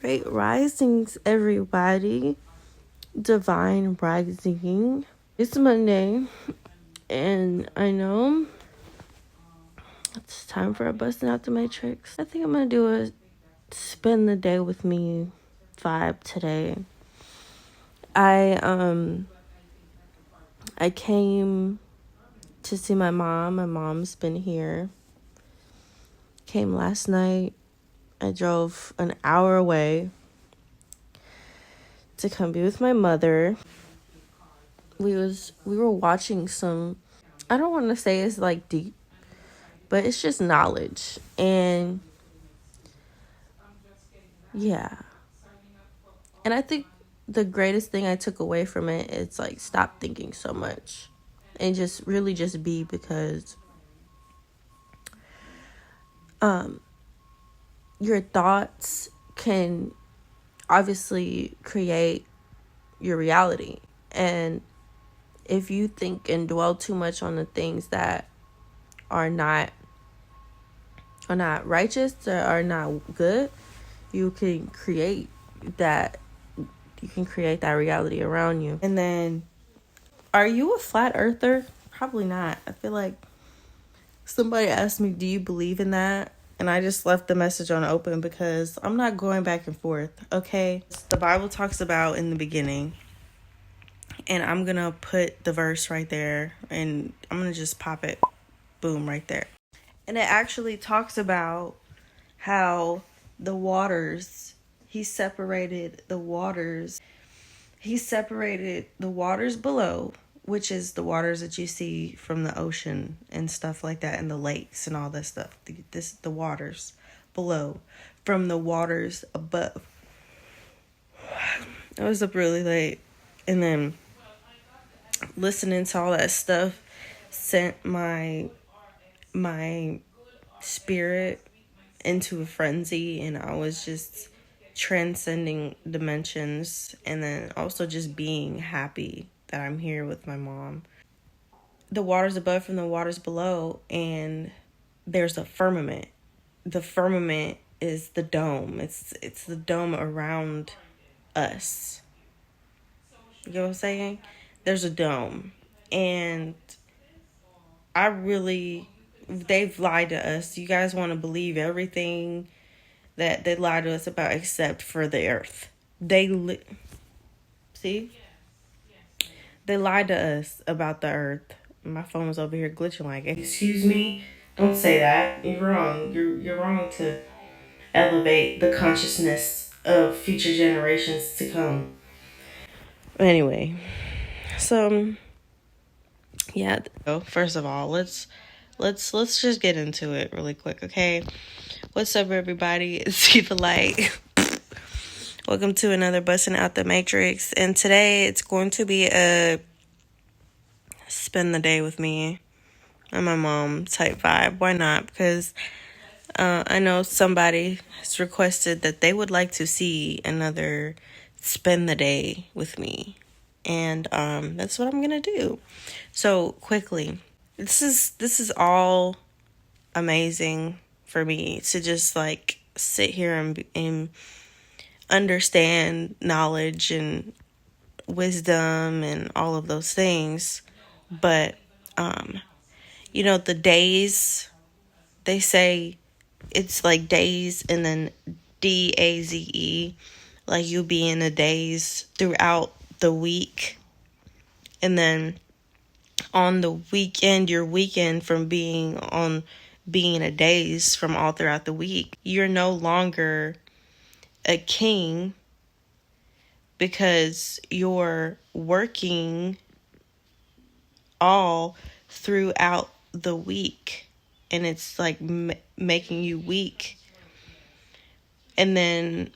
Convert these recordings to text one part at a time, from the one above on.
Great risings, everybody. Divine rising. It's Monday, and I know it's time for a busting out the matrix. I think I'm gonna do a spend the day with me vibe today. I came to see my mom. My mom's been here. Came last night. I drove an hour away to come be with my mother. We were watching some, I don't want to say it's like deep, but it's just knowledge. And yeah. And I think the greatest thing I took away from it is like stop thinking so much and just really just be, because your thoughts can obviously create your reality. And if you think and dwell too much on the things that are not righteous or are not good, you can create that reality around you. And then, are you a flat earther? Probably not. I feel like somebody asked me, do you believe in that? And I just left the message on open because I'm not going back and forth, okay? The Bible talks about in the beginning, and I'm going to put the verse right there, and I'm going to just pop it, boom, right there. And it actually talks about how the waters, he separated the waters below, which is the waters that you see from the ocean and stuff like that, and the lakes and all that stuff. The waters below from the waters above. I was up really late, and then listening to all that stuff sent my spirit into a frenzy, and I was just transcending dimensions, and then also just being happy that I'm here with my mom. The waters above from the waters below, and there's a firmament. The firmament is the dome. It's the dome around us. You know what I'm saying? There's a dome, and they've lied to us. You guys want to believe everything that they lied to us about, except for the earth. They lied to us about the earth. My phone was over here glitching like, excuse me, don't say that. You're wrong. You're wrong to elevate the consciousness of future generations to come. Anyway, so yeah. First of all, let's just get into it really quick, okay? What's up, everybody? It's See the Light. Welcome to another Bussin' Out the Matrix. And today it's going to be a spend the day with me and my mom type vibe. Why not? Because I know somebody has requested that they would like to see another spend the day with me. And that's what I'm going to do. So quickly, this is all amazing for me to just like sit here and understand knowledge and wisdom and all of those things. But the days, they say it's like days and then DAZE, like you'll be in a daze throughout the week, and then on the weekend, your weekend from being a daze from all throughout the week, you're no longer a king because you're working all throughout the week, and it's like making you weak. And then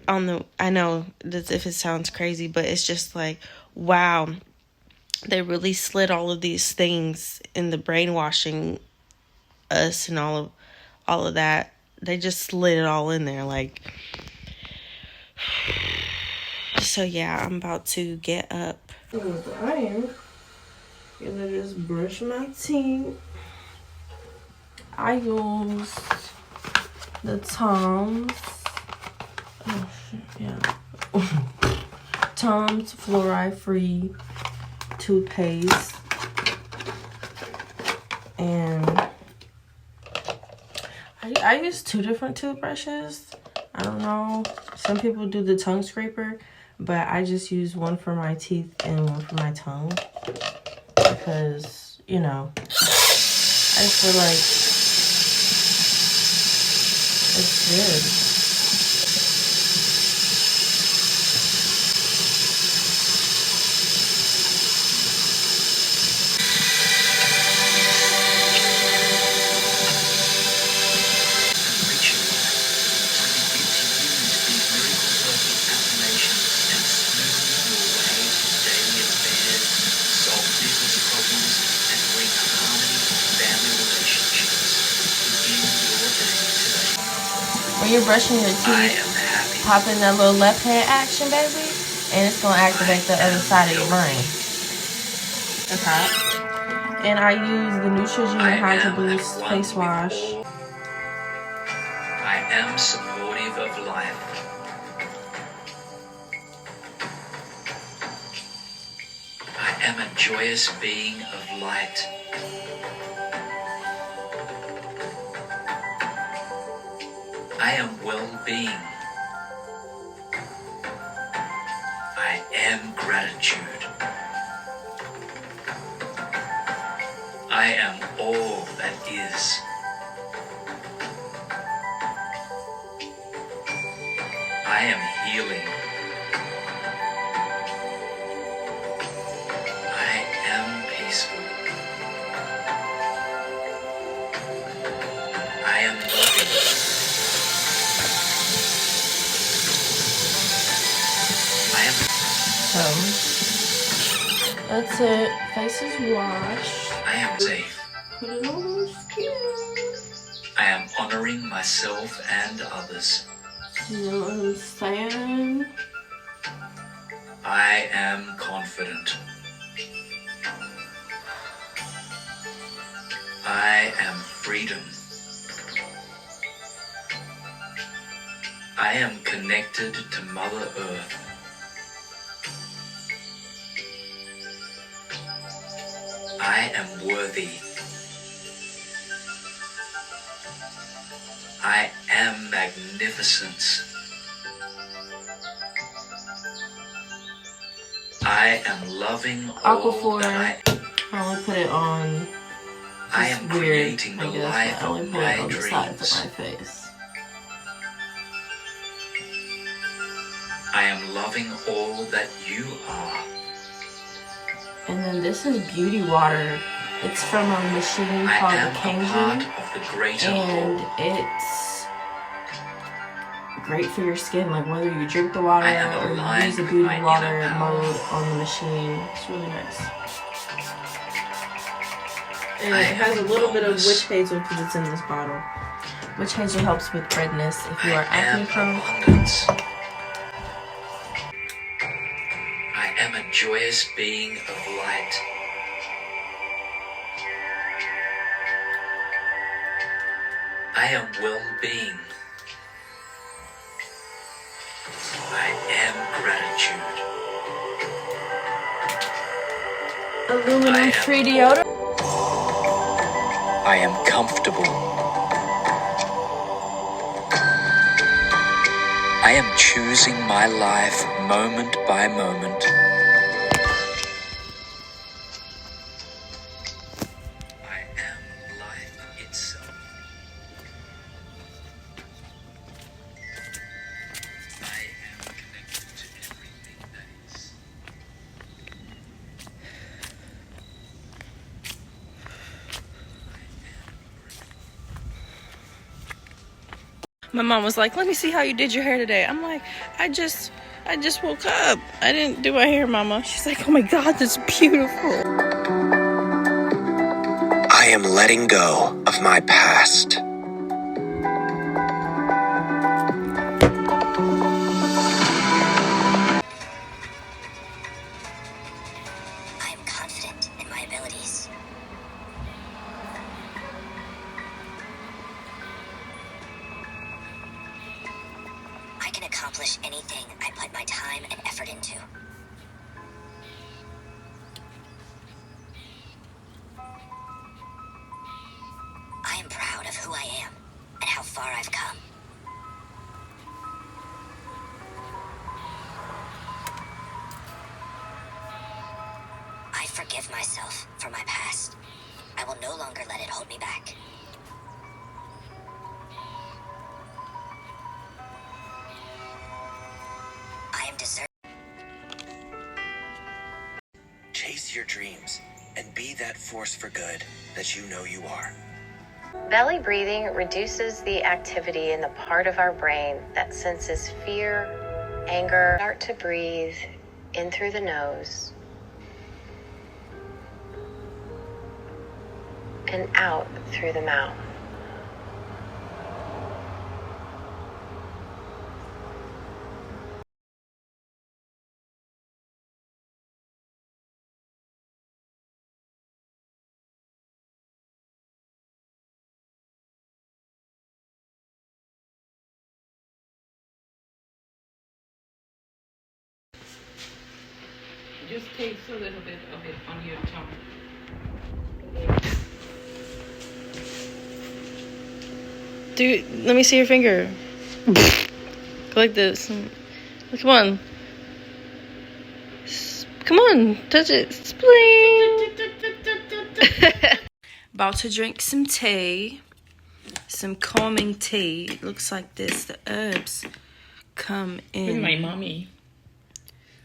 I know as if it sounds crazy, but it's just like, wow, they really slid all of these things in the brainwashing us and all of that. They just slid it all in there, like. So yeah, I'm about to get up. I am gonna just brush my teeth. I use the Tom's Tom's fluoride-free toothpaste. And I use 2 different toothbrushes. I don't know. Some people do the tongue scraper, but I just use one for my teeth and one for my tongue. Because, you know, I just feel like it's good. When you're brushing your teeth, pop in that little left hand action, baby, and it's gonna activate the other side of your brain. That's hot. And I use the Neutrogena Hydro Boost face wash. I am supportive of life. I am a joyous being of light. I am well-being. I am gratitude. I am all that is. I am healing. I am peaceful. I am loving. That's it. Face is washed. I am safe. Put it on your skin. I am honoring myself and others. You know what I'm saying? I am confident. I am freedom. I am connected to Mother Earth. I am worthy. I am magnificence. I am loving all Aquaphor. that I only put it on. I am creating the I life only of put my it on the sides dreams. of my face. I am loving all that you are. And then this is beauty water. It's from a machine called the Kangen, and it's great for your skin. Like whether you drink the water or you use the beauty water mode on the machine, it's really nice. And it has a little bit of witch hazel because it's in this bottle. Witch hazel helps with redness if you are acne prone. I am a joyous being of light. I am well-being. I am gratitude. Aluminum-free deodorant. I am comfortable. I am choosing my life moment by moment. I am life itself. I am connected to everything that is. My mom was like, let me see how you did your hair today. I'm like, I just woke up. I didn't do my hair, Mama. She's like, oh my God, that's beautiful. I am letting go of my past. I am confident in my abilities. I can accomplish anything I put my time and effort into. forgive myself for my past. I will no longer let it hold me back. I am deserving. Chase your dreams and be that force for good that you know you are. Belly breathing reduces the activity in the part of our brain that senses fear, anger. Start to breathe in through the nose and out through the mouth. Just taste a little bit of it on your tongue. Dude, let me see your finger. Go like this. Come on. Come on, touch it. Spleen. About to drink some tea. Some calming tea. It looks like this. The herbs come in. With my mommy.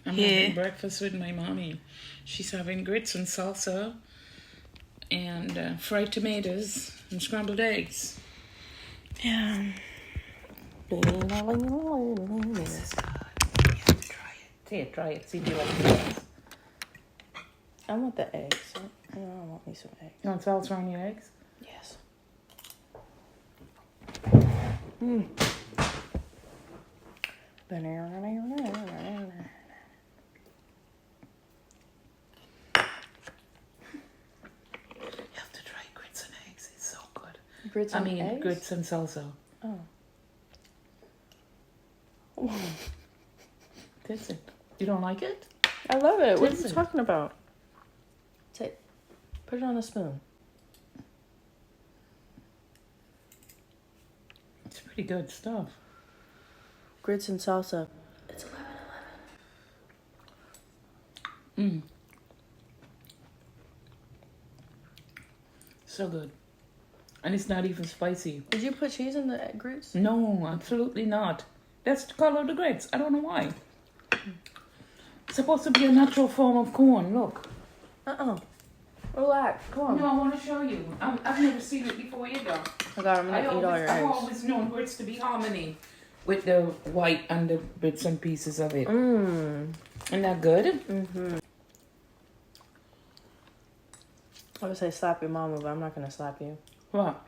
I'm Yeah. having breakfast with my mommy. She's having grits and salsa and fried tomatoes and scrambled eggs. Yeah. This is good. You have to try it. Try it. See if you like the eggs. I want the eggs. I want me some eggs. You want salsa on your eggs? Yes. You have to try grits and eggs. It's so good. Grits and eggs? Grits and salsa. Oh. That's it. You don't like it? I love it. What are you Taste it. talking about? Take, put it on a spoon. It's pretty good stuff. Grits and salsa. It's 11:11. So good. And it's not even spicy. Did you put cheese in the grits? No, absolutely not. That's the color of the grits. I don't know why. It's supposed to be a natural form of corn. Look. Relax. Come on. No, I want to show you. I've never seen it before either. I got. I'm gonna eat all your I've eggs. always known grits to be harmony with the white and the bits and pieces of it. Isn't that good? I would say slap your mama, but I'm not gonna slap you. What?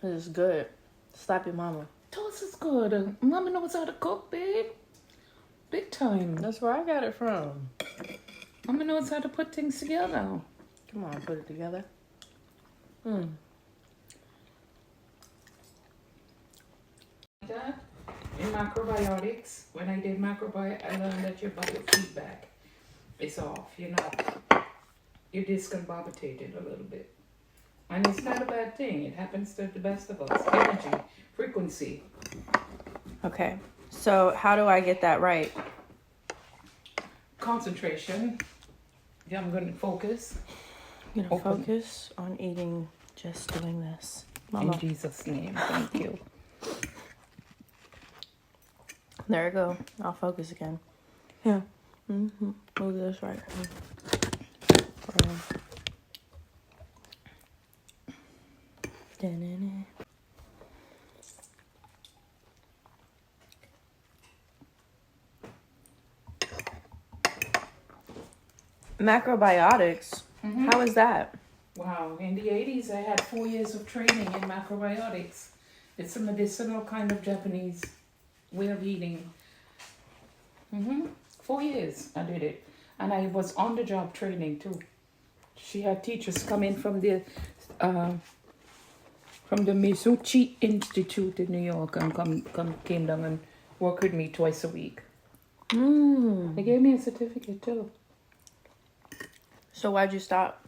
This is good. Slap your mama. Toast is good. Mama knows how to cook, babe. Big time. That's where I got it from. Mama knows how to put things together. Come on, put it together. That in macrobiotics, when I did macrobiotics, I learned that your biofeedback is off. You're discombobulated a little bit. And it's not a bad thing. It happens to the best of us. Energy, frequency. Okay. So how do I get that right? Concentration. Yeah, I'm going to focus. I'm gonna Open. focus on eating, just doing this. In Mama. Jesus' name. Thank you. There we go. I'll focus again. Yeah. Move this right. Macrobiotics. How is that? Wow. In the 80s, I had 4 years of training in macrobiotics. It's a medicinal kind of Japanese way of eating. 4 years I did it. And I was on the job training too. She had teachers come in from the Mizuchi Institute in New York and came down and worked with me twice a week. They gave me a certificate too. So why'd you stop?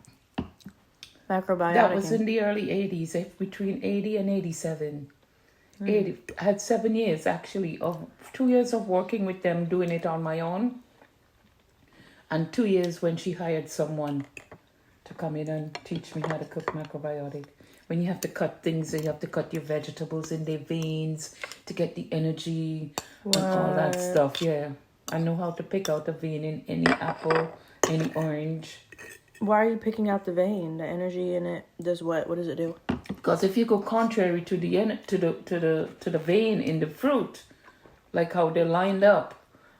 Macrobiotic. That was in the early 80s, between 80 and 87. 80, I had 7 years actually, 2 years of working with them, doing it on my own. And 2 years when she hired someone to come in and teach me how to cook macrobiotic. When you have to cut things, you have to cut your vegetables in their veins to get the energy and all that stuff. Yeah, I know how to pick out the vein in any apple, any orange. Why are you picking out the vein? The energy in it does what? What does it do? Because if you go contrary to the vein in the fruit, like how they're lined up,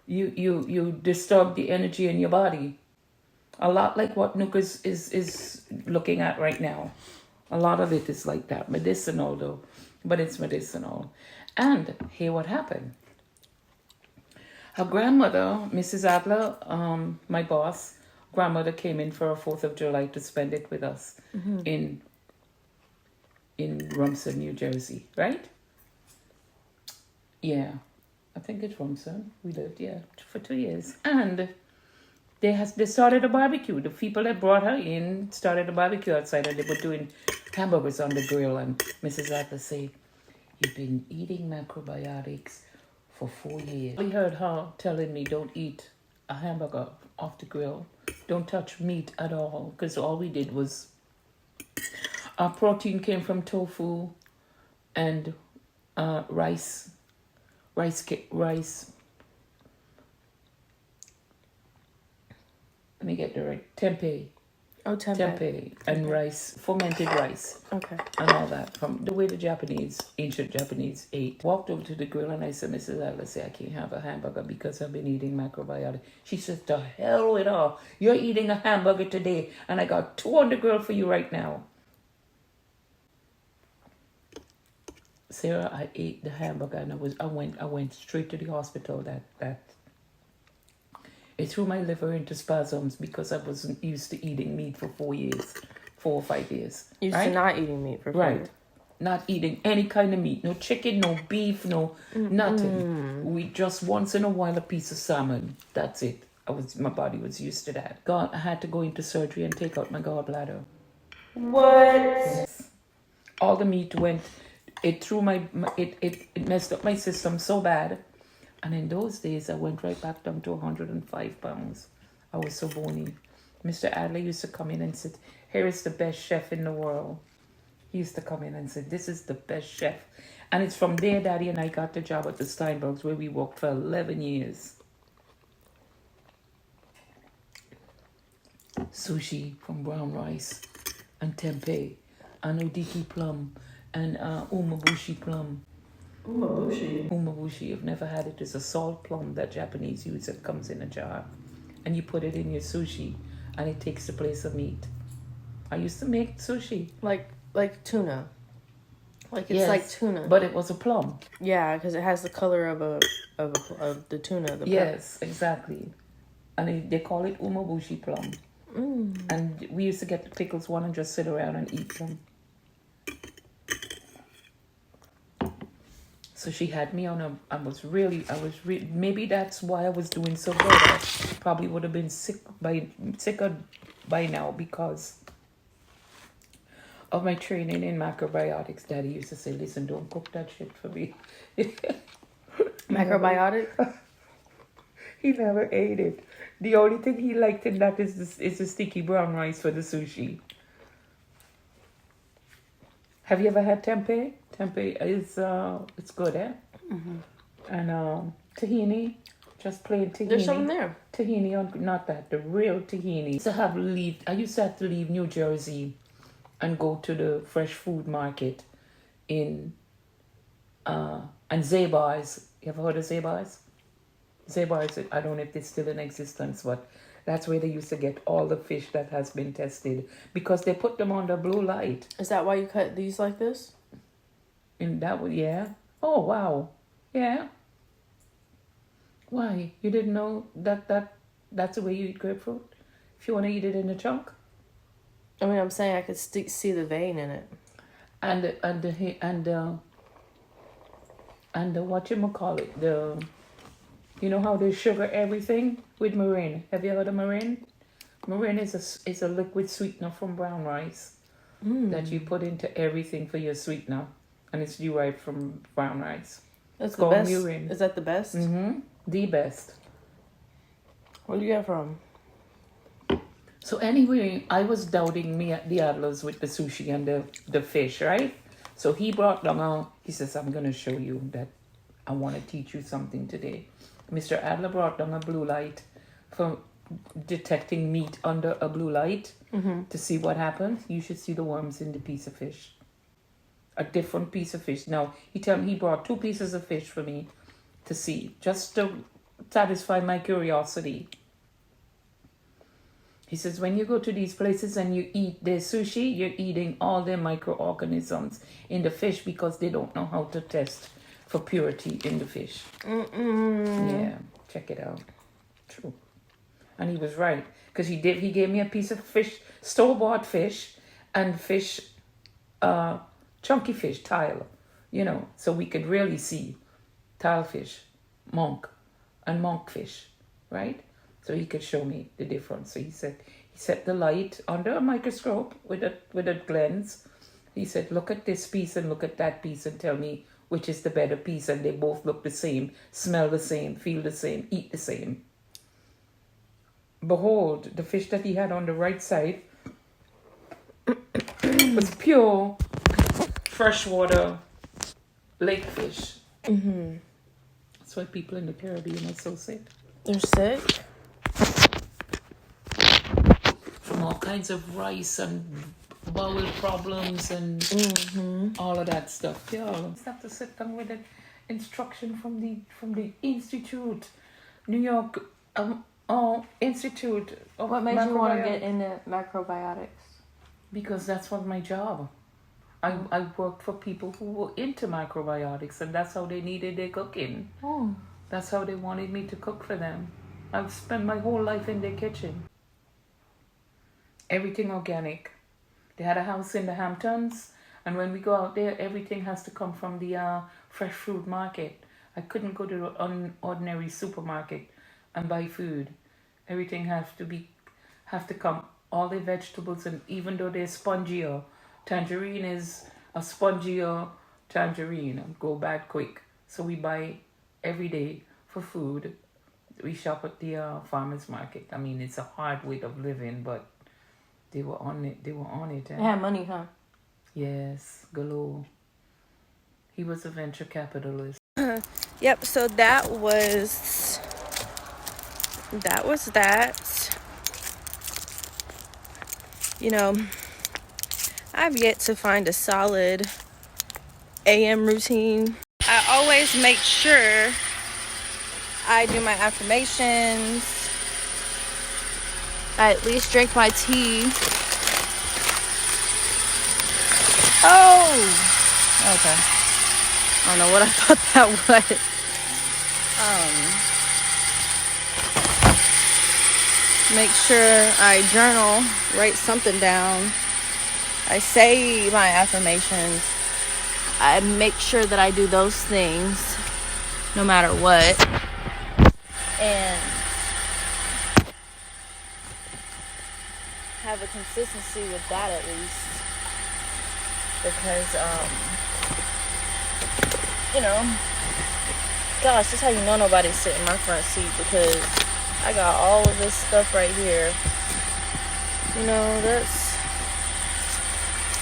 you disturb the energy in your body. A lot like what Nook is looking at right now. A lot of it is like that. Medicinal though. But it's medicinal. And here what happened. Her grandmother, Mrs. Adler, my boss, grandmother came in for a 4th of July to spend it with us in Rumson, New Jersey, right? Yeah. I think it's Rumson. We lived, for 2 years. And they started a barbecue. The people that brought her in started a barbecue outside, and they were doing hamburgers on the grill. And Mrs. Adler said, "You've been eating macrobiotics for 4 years." We heard her telling me, "Don't eat a hamburger off the grill. Don't touch meat at all." Because all we did was, our protein came from tofu and rice. Let me get the right. Tempeh. Oh, tempeh. And rice, fermented rice. Okay. And all that from the way the ancient Japanese ate. Walked over to the grill and I said, "Mrs. Atlas, I can't have a hamburger because I've been eating macrobiotic." She said, "The hell with her. You're eating a hamburger today and I got 2 on the grill for you right now." Sarah, I ate the hamburger and I went straight to the hospital. That it threw my liver into spasms because I wasn't used to eating meat for 4 years, 4 or 5 years. Used to not eating meat for 4 right. years. Not eating any kind of meat, no chicken, no beef, no nothing. We just once in a while a piece of salmon. That's it. My body was used to that. I had to go into surgery and take out my gallbladder. What? Yes. All the meat went. It threw it messed up my system so bad. And in those days, I went right back down to 105 pounds. I was so bony. Mr. Adler used to come in and said, "Here is the best chef in the world." He used to come in and say, "This is the best chef." And it's from there, Daddy and I got the job at the Steinbergs, where we worked for 11 years. Sushi from brown rice and tempeh and odiki plum and umabushi plum. Umabushi, you've never had it. It's a salt plum that Japanese use that comes in a jar. And you put it in your sushi and it takes the place of meat. I used to make sushi. Like tuna. Like it's like tuna. But it was a plum. Yeah, because it has the color of the tuna. Yes, exactly. And they call it umabushi plum. And we used to get the pickles one and just sit around and eat them. So she had me on maybe that's why I was doing so good. I probably would have been sicker by now because of my training in macrobiotics. Daddy used to say, "Listen, don't cook that shit for me." Macrobiotic? He never ate it. The only thing he liked in that is the sticky brown rice for the sushi. Have you ever had tempeh? Tempeh is it's good, eh? Mm-hmm. And tahini, just plain tahini. There's something there. Tahini, not that, the real tahini. I used to have to leave New Jersey and go to the fresh food market in and Zabar's. You ever heard of Zabar's? Zabar's, I don't know if it's still in existence, but that's where they used to get all the fish that has been tested because they put them under blue light. Is that why you cut these like this? And that would, yeah. Oh, wow. Yeah. Why? You didn't know that's the way you eat grapefruit? If you want to eat it in a chunk? I mean, I'm saying I could see the vein in it. And whatchamacallit, you know how they sugar everything with marin? Have you heard of marin? Marin is a liquid sweetener from brown rice that you put into everything for your sweetener. And it's derived from brown rice. That's the best. Marin. Is that the best? Mm-hmm. The best. Where do you get it from? So anyway, I was doubting me at the Adlers with the sushi and the fish, right? So he brought down he says, I'm going to show you that I want to teach you something today. Mr. Adler brought down a blue light for detecting meat under a blue light to see what happens. You should see the worms in the piece of fish. A different piece of fish. Now, he brought 2 pieces of fish for me to see, just to satisfy my curiosity. He says, when you go to these places and you eat their sushi, you're eating all their microorganisms in the fish because they don't know how to test for purity in the fish. Yeah, check it out. True. And he was right, because he gave me a piece of fish, store-bought fish, and fish, chunky fish, tile, so we could really see tile fish, monk, and monkfish, right? So he could show me the difference. So he set the light under a microscope with a lens. He said, look at this piece and look at that piece and tell me which is the better piece. And they both look the same, smell the same, feel the same, eat the same. Behold, the fish that he had on the right side was pure freshwater lake fish. That's why people in the Caribbean are so sick. They're sick? From all kinds of rice and bowel problems and all of that stuff. Yeah, you have to sit down with an instruction from the Institute, New York Institute of What made you want to Macrobiotics. get into macrobiotics? Because that's what my job. I worked for people who were into macrobiotics, and that's how they needed their cooking. Oh. That's how they wanted me to cook for them. I've spent my whole life in their kitchen. Everything organic. They had a house in the Hamptons, and when we go out there, everything has to come from the fresh fruit market. I couldn't go to an ordinary supermarket and buy food. Everything have to come. All the vegetables, and even though they're spongier, tangerine is a spongier tangerine and go bad quick. So we buy every day for food. We shop at the farmers market. I mean, it's a hard way of living, but they were on it. They had money, huh? Yes, galore. He was a venture capitalist. Yep, so that was that. I've yet to find a solid AM routine. I always make sure I do my affirmations. I at least drink my tea. Oh! Okay. I don't know what I thought that was. Make sure I journal, write something down. I say my affirmations. I make sure that I do those things no matter what. And have a consistency with that at least. Because, gosh, that's how you know nobody's sitting in my front seat, because I got all of this stuff right here.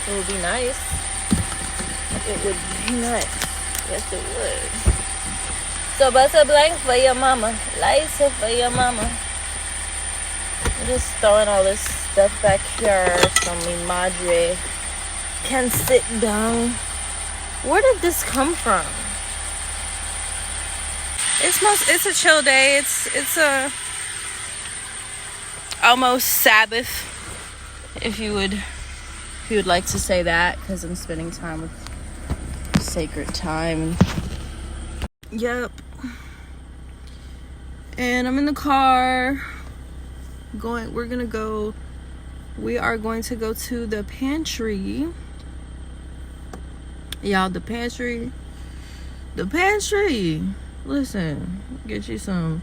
It would be nice. It would be nice. Yes, it would. So, bust a blank for your mama. Lights for your mama. I'm just throwing all this stuff back here so mi madre can sit down. Where did this come from? It's a chill day. It's a almost Sabbath, if you would like to say that, because I'm spending time with sacred time. Yep. And I'm in the car. We are going to go to the pantry. Y'all, the pantry. Listen, get you some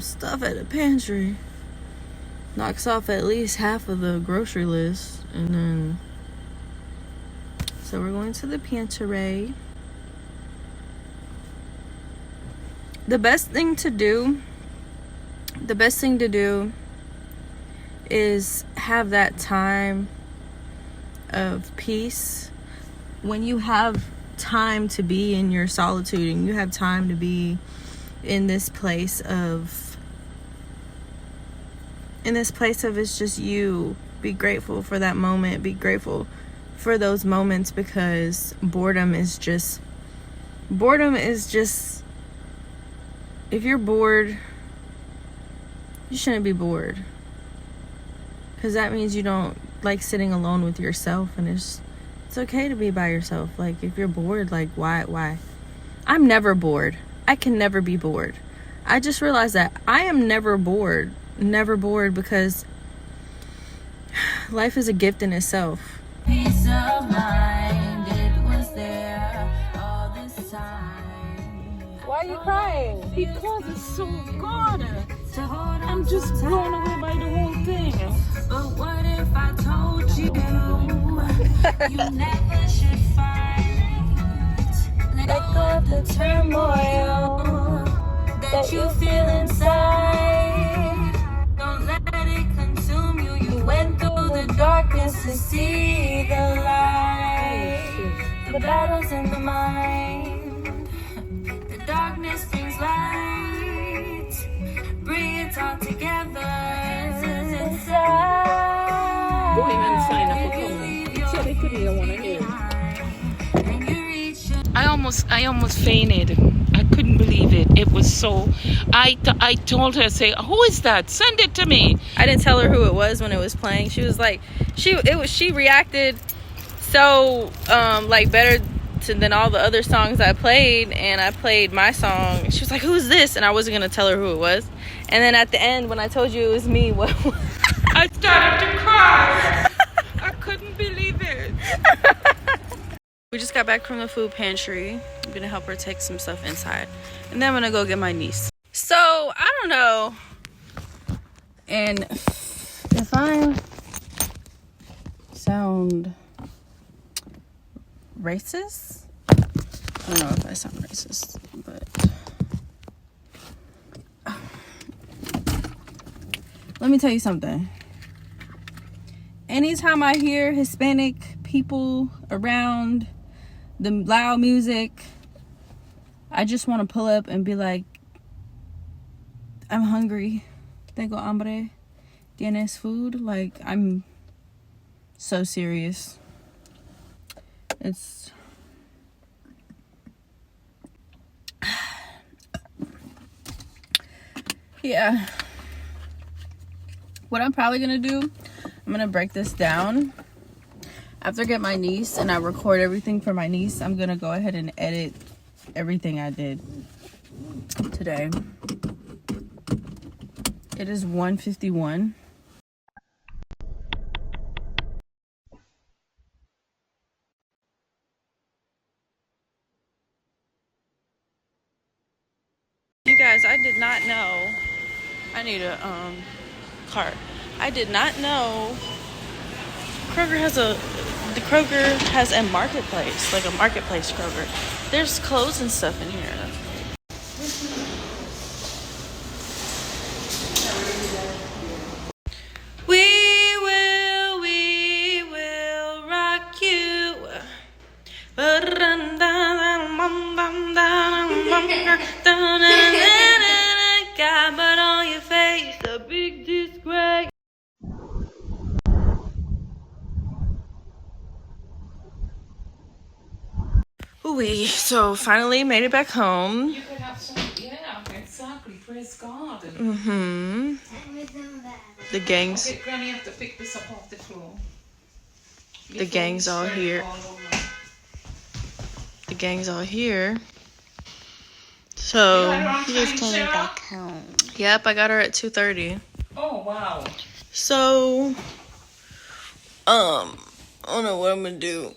stuff at the pantry. Knocks off at least half of the grocery list. And then, so we're going to the pantry. The best thing to do is have that time of peace. When you have time to be in your solitude and you have time to be in this place of it's just you, be grateful for that moment. Be grateful for those moments, because boredom is just if you're bored, you shouldn't be bored, because that means you don't like sitting alone with yourself. And it's okay to be by yourself. Like, if you're bored, like, why? I'm never bored. I can never be bored. I just realized that I am never bored, because life is a gift in itself. Peace of mind, it was there all this time. Why are you crying? Because it's so good. I'm just blown away by the whole thing. But what if I told you you never should fight? Let go of the turmoil that you feel inside. Don't let it consume you. You went through the darkness to see the light. The battle's in the mind. The darkness brings light. Bring it all together. Inside. Go in and sign up for coming. So they couldn't want to hear. I almost fainted. I couldn't believe it. It was so. I told her, say, who is that? Send it to me. I didn't tell her who it was when it was playing. She was like, she reacted so like better than all the other songs I played, and I played my song. She was like, who is this? And I wasn't gonna tell her who it was. And then at the end, when I told you it was me, what? I started to cry. I couldn't believe it. We just got back from the food pantry. I'm gonna help her take some stuff inside, and then I'm gonna go get my niece. So I don't know, and if I sound racist, I don't know if I sound racist, but let me tell you something. Anytime I hear Hispanic people around, the loud music, I just want to pull up and be like, I'm hungry. Tengo hambre. ¿Tienes food? Like, I'm so serious. It's... yeah. What I'm probably going to do, I'm going to break this down. After I get my niece and I record everything for my niece, I'm going to go ahead and edit everything I did today. It is 1:51. You guys, I did not know. I need a cart. I did not know Kroger has a marketplace, like a marketplace Kroger. There's clothes and stuff in here. We will rock you. Got mud on your face, a big disgrace. Ooh, so finally made it back home. You could have some, yeah, exactly. Praise God. Mm-hmm. The gangs. Okay, Granny, you have to pick this up off the floor. The gang's all here. The gang's all here. So You just came back home. Yep, I got her at 2:30. Oh wow. So I don't know what I'm gonna do.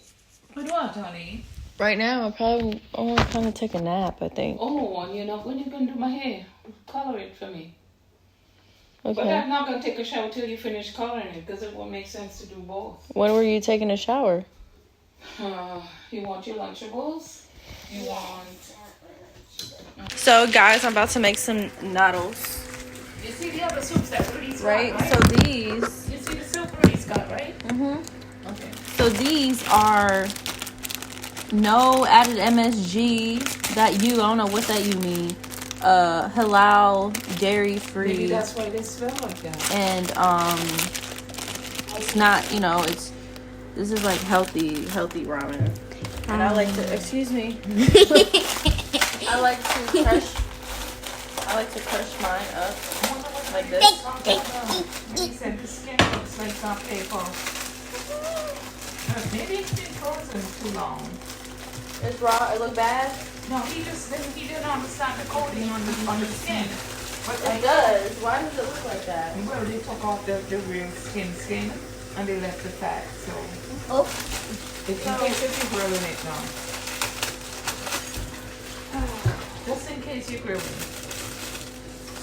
But what, honey? Right now, I want to kind of take a nap, I think. Oh, you know, when you gonna do my hair? Color it for me. Okay. But I'm not gonna take a shower till you finish coloring it, because it won't make sense to do both. When were you taking a shower? You want your Lunchables? You want... So, guys, I'm about to make some noodles. You see the other soups that were these right? So these silver he's got, right? Mm-hmm. Okay. So these are no added MSG. That I don't know what that you mean. Halal, dairy free. Maybe that's why they smell like that. And it's not, this is like healthy ramen. And I like to, excuse me. I like to crush mine up like this. He said the skin looks like soft paper. Maybe it's been frozen too long. It's raw. It look bad. No, he didn't understand the coating on the skin. But It does. Why does it look like that? Well, they took off the real skin and they left the fat. So in case if you're grilling it now. Just in case you're grilling.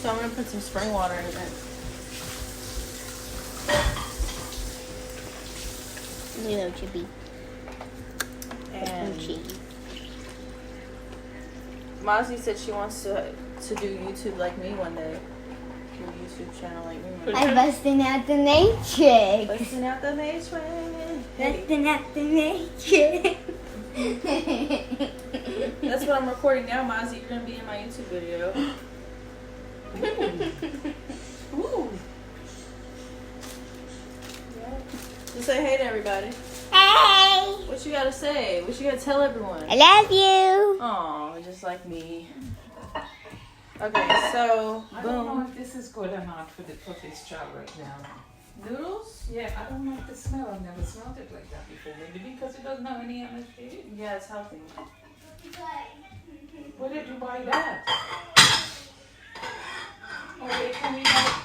So I'm gonna put some spring water in it. You know, Chippy. And Cheese. Mozzie said she wants to do YouTube like me one day. Do a YouTube channel like me one day. I'm busting out the matrix. Busting out the matrix. Busting out the matrix. That's what I'm recording now, Mozzie. You're gonna be in my YouTube video. Ooh. Yeah. Just say hey to everybody. Hey! What you gotta say? What you gotta tell everyone? I love you. Oh, just like me. Okay, so I don't know if this is good or not for this job right now. noodles? Yeah, I don't like the smell. I've never smelled it like that before. Maybe because it doesn't have any MSG. Yeah, it's healthy. Where did you buy that? Oh, they told me that.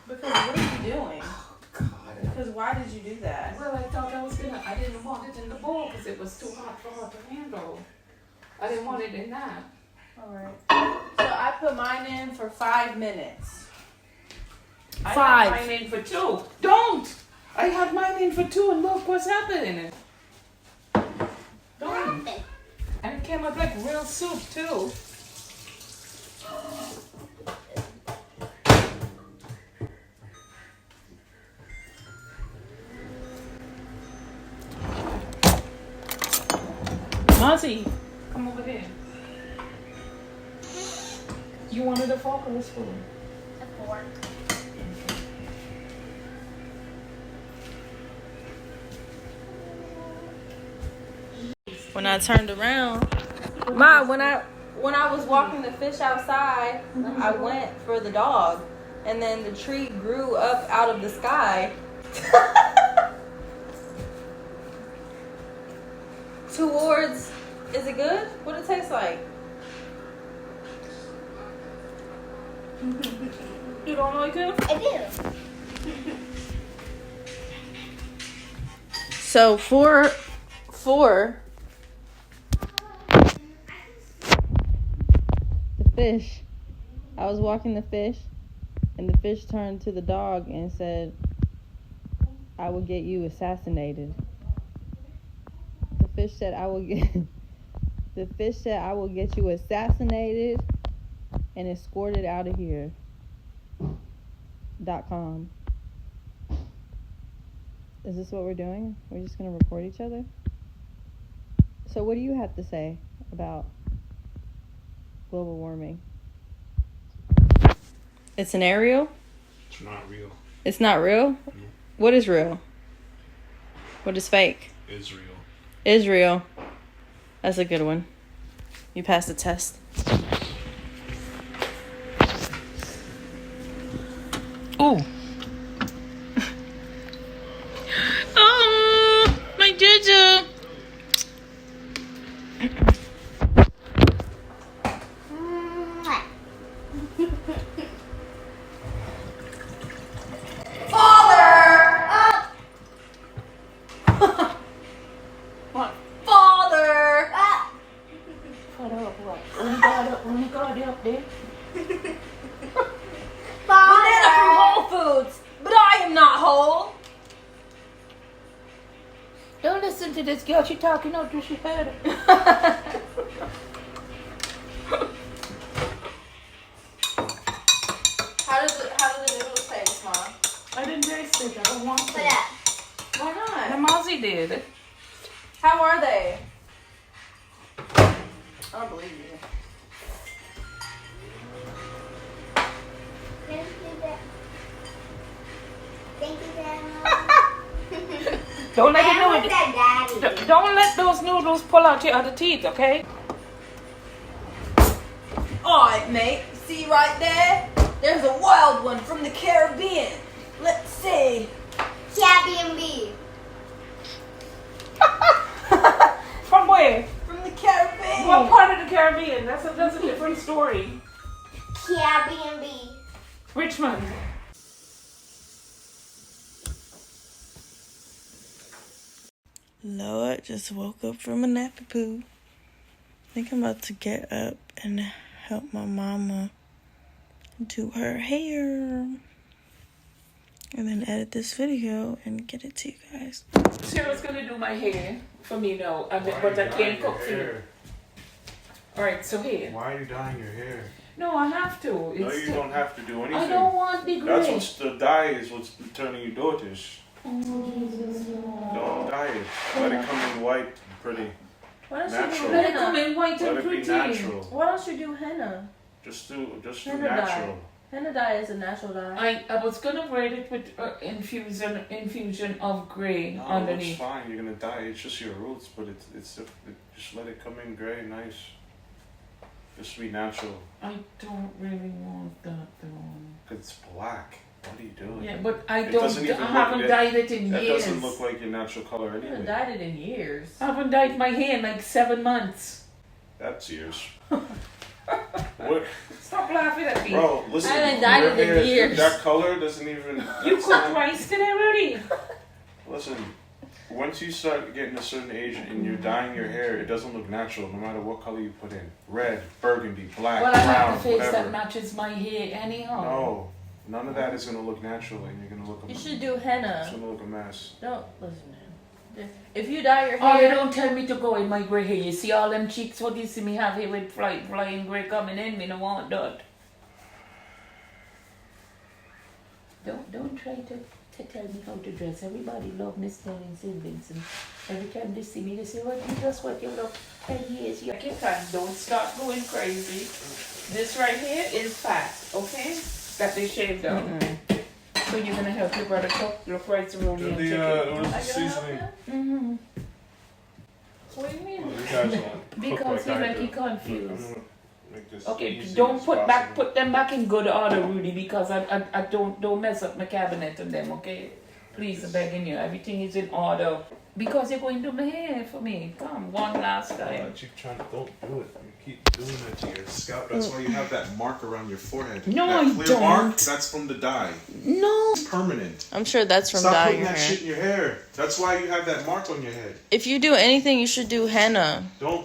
Because what are you doing? God. Because why did you do that? Well, I thought I didn't want it in the bowl because it was too hot for her to handle. I didn't want it in that. Alright. So I put mine in for 5 minutes. I had mine in for 2. Don't! I had mine in for 2 and look what's happening. Don't. And it came out like real soup too. Mozzie, come over here. You wanted a fork or a spoon? A fork. When I turned around, when I was walking the fish outside, I went for the dog, and then the tree grew up out of the sky. Towards, is it good? What it taste like? You don't like it? I do. So for the fish, I was walking the fish, and the fish turned to the dog and said, "I will get you assassinated." The fish said, "I will get." The fish said, "I will get you assassinated and escorted out of here." .com. Is this what we're doing? We're just gonna record each other? So what do you have to say about global warming? It's an aerial? It's not real. It's not real? No. What is real? What is fake? Israel. Israel. That's a good one. You passed the test. Oh. Oh, my Jojo. Father. Only God up there. Banana from Whole Foods, but I am not whole. Don't listen to this girl. She talking out till she heard it. How do the noodles taste, Mom? it. I don't want Put to. up. Why not? The Mozzie did. How are they? I don't believe you. Thank you, Dad. Thank you, Dad. Don't let I it want know. that, Daddy. Don't let those noodles pull out your other teeth, okay? Alright, mate. See right there? There's a wild one from the Caribbean. Let's see. Airbnb. From where? From the Caribbean. What part of the Caribbean? That's a different story. Airbnb. Richmond. Lord, just woke up from a nappy poo. I think I'm about to get up and help my mama do her hair. And then edit this video and get it to you guys. Sarah's gonna do my hair for me now, but I can't cook for you. Alright, so here. Why are you dyeing your hair? No, I have to. No, you don't have to do anything. I don't want the gray. That's what's the dye is what's turning you dortish. Oh, Jesus, no. Don't dye it. Let it come in white and pretty. Why don't you Natural. do Let it henna? come in white Let and it be pretty. natural. Why don't you do henna? Just do Henna natural. dye. Henna dye is a natural dye. I was gonna braid it with infusion of gray No, it's underneath. fine. You're gonna dye. It's just your roots, but just let it come in gray, nice. Just be natural. I don't really want that though. 'Cause it's black. What are you doing? Yeah, but I It doesn't even haven't look- dyed it in That years. doesn't look like your natural color I haven't anyway. dyed it in years. I haven't dyed my hair in like 7 months. That's yours. What? Stop laughing at me. Bro, listen. I haven't dyed your it in hair- years. That color doesn't even. You that's cooked not- rice today already. Listen, once you start getting a certain age and you're dyeing your hair, it doesn't look natural no matter what color you put in. Red, burgundy, black, Well, I brown, have a face whatever. that matches my hair anyhow. No, none of that is gonna look natural, and you're gonna look. You should do henna. It's gonna look a mess. Don't listen to him. If you dye your Oh, hair, you don't tell me to go in my grey hair. You see all them cheeks, what you see me have here with flying grey coming in, me no want that. Don't try to tell me how to dress. Everybody love Miss Sterling St. Vincent. Every time they see me, they say, well, you just what you look 10 years. Take your time, don't start going crazy. This right here is fat, okay? That they shaved down. So you're gonna help your brother cook your rice and Do chicken. what is the seasoning? Mm-hmm. What do you mean? Well, you guys don't cook Because like you I make do. you confused. I'm gonna make this Okay, easy don't as put possible. them back in good order, Rudy, because I don't mess up my cabinet and them, okay? Please, I'm begging you, everything is in order. Because you're going to do my hair for me. Come, one last time. I keep trying to, don't do it. You keep doing that to your scalp. That's why you have that mark around your forehead. No, that I clear don't. mark, that's from the dye. No. It's permanent. I'm sure that's from Stop dyeing putting your that hair. shit in your hair. That's why you have that mark on your head. If you do anything, you should do henna. Don't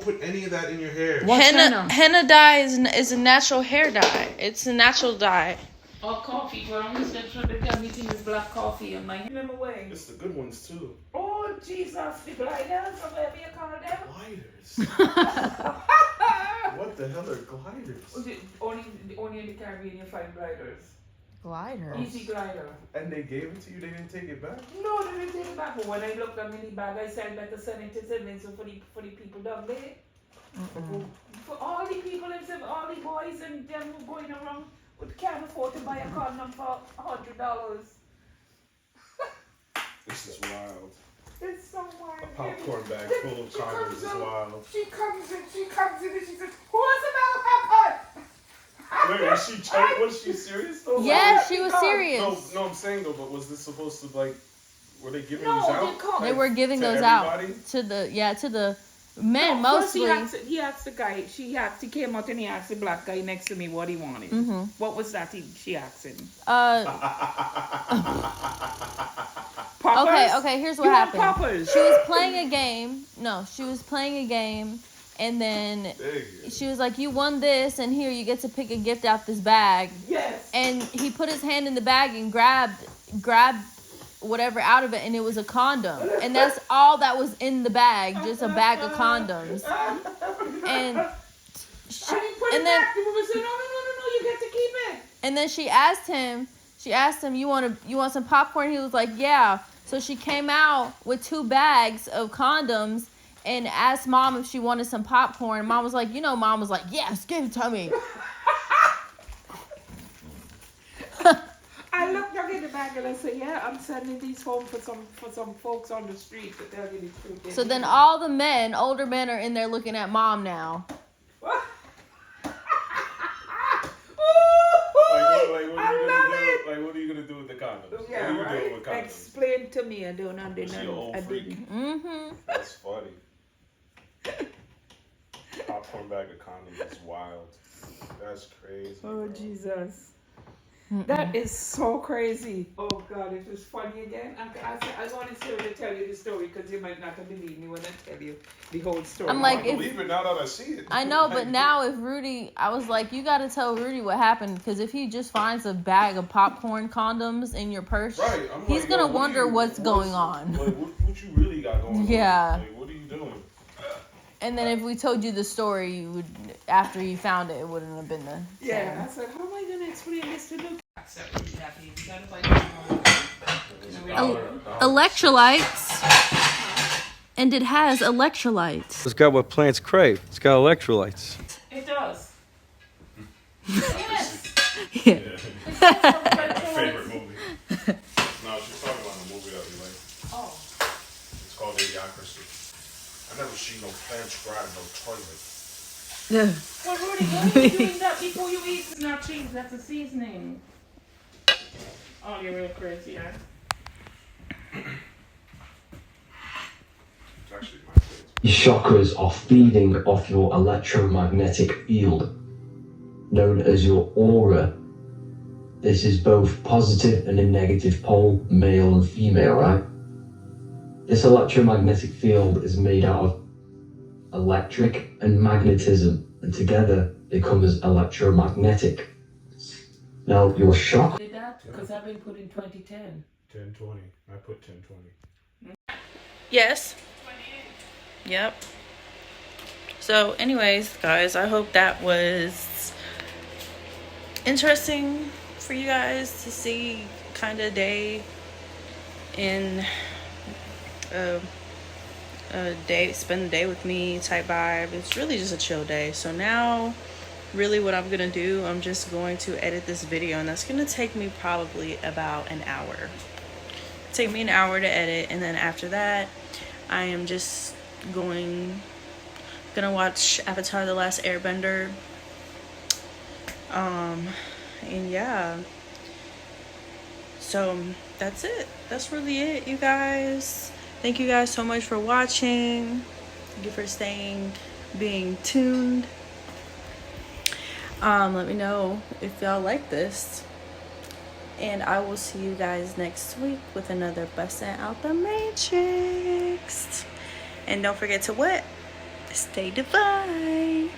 put any of that in your hair. What's Henna dye is a natural hair dye. It's a natural dye. Or coffee, well, I'm just trying to tell me to use black coffee and my them away. It's the good ones too. Oh, Jesus, the gliders, or whatever you call them. Gliders. What the hell are gliders? Only in the Caribbean you find gliders. glider. Easy glider. And they gave it to you. They didn't take it back. No, they didn't take it back. But when I looked at the bag, I said better send it to St. Vincent for the people down there. For all the people in St. all the boys and them who going around who can't afford to buy a condom for $100. This is wild. It's so wild. A popcorn bag full of She condoms comes is out- wild. She comes in and she says, who has a popcorn? Wait, is she was she serious though? Yes, she was No, serious. No, I'm saying though, but was this supposed to were they giving No, these they out? called. They were giving To those everybody? out to the men No, first mostly. he asked the guy. He came out and he asked the black guy next to me what he wanted. What was that? She asked him. Poppers? Okay, here's what You want happened. poppers? She was playing a game. No, she was playing a game, and then There you go. she was like, "You won this, and here you get to pick a gift out this bag." Yes. And he put his hand in the bag and grabbed whatever out of it, and it was a condom. And that's all that was in the bag, just a bag of condoms. And I didn't put and it then back. The woman said, no, you get to keep it. and then she asked She asked him, you want some popcorn? He was like, yeah. So she came out with 2 bags of condoms and asked mom if she wanted some popcorn. Mom was like, mom was like, yes, give it to me. I looked up in the bag and I said, yeah, I'm sending these home for some folks on the street to tell you the truth. So then all the men, older men, are in there looking at mom now. What are you gonna do with the condoms? Yeah, what are you right? doing with condoms? Explain to me. I don't understand. You old freak. That's funny. Popcorn bag of condoms is wild. That's crazy. Oh, bro. Jesus. That is so crazy. Oh God, it was funny again. I want to tell you the story because you might not believe me when I tell you the whole story. I'm like, I believe it now that I see it. I know, but now if Rudy, I was like, you got to tell Rudy what happened because if he just finds a bag of popcorn condoms in your purse, right. He's like, gonna wonder what's going on. Like, what you really got going on? Yeah. Like, what are you doing? And then if we told you the story, you would, after you found it, it wouldn't have been the same. Yeah, I said, how am I going to explain this to Luke? Electrolytes. And it has electrolytes. It's got what plants crave. It's got electrolytes. It does. Yes. Yeah. My favorite movie. No, she's talking about the movie that we like. Oh. It's called Idiocracy. I never seen no plants grab no toilet. Well, Rudy, why are you doing that before you eat? It's not cheese, that's a seasoning. Oh, you're real crazy, huh? It's actually my favorite. Your chakras are feeding off your electromagnetic field, known as your aura. This is both positive and a negative pole, male and female, right? This electromagnetic field is made out of electric and magnetism, and together they come as electromagnetic. Now, your chakra... Did that? Because I've been putting 2010. 1020. I put 1020. Yes. Yep. So anyways, guys, I hope that was interesting for you guys to see kind of day in spend the day with me type vibe. It's really just a chill day. So now really what I'm gonna do, I'm just going to edit this video, and that's gonna take me probably about an hour. Take me an hour to edit, and then after that I am just gonna watch Avatar: The Last Airbender. And yeah, so that's it. That's really it, you guys. Thank you guys so much for watching. Thank you for being tuned. Let me know if y'all like this, and I will see you guys next week with another Bussin' Out the Matrix. And don't forget to what? Stay divine.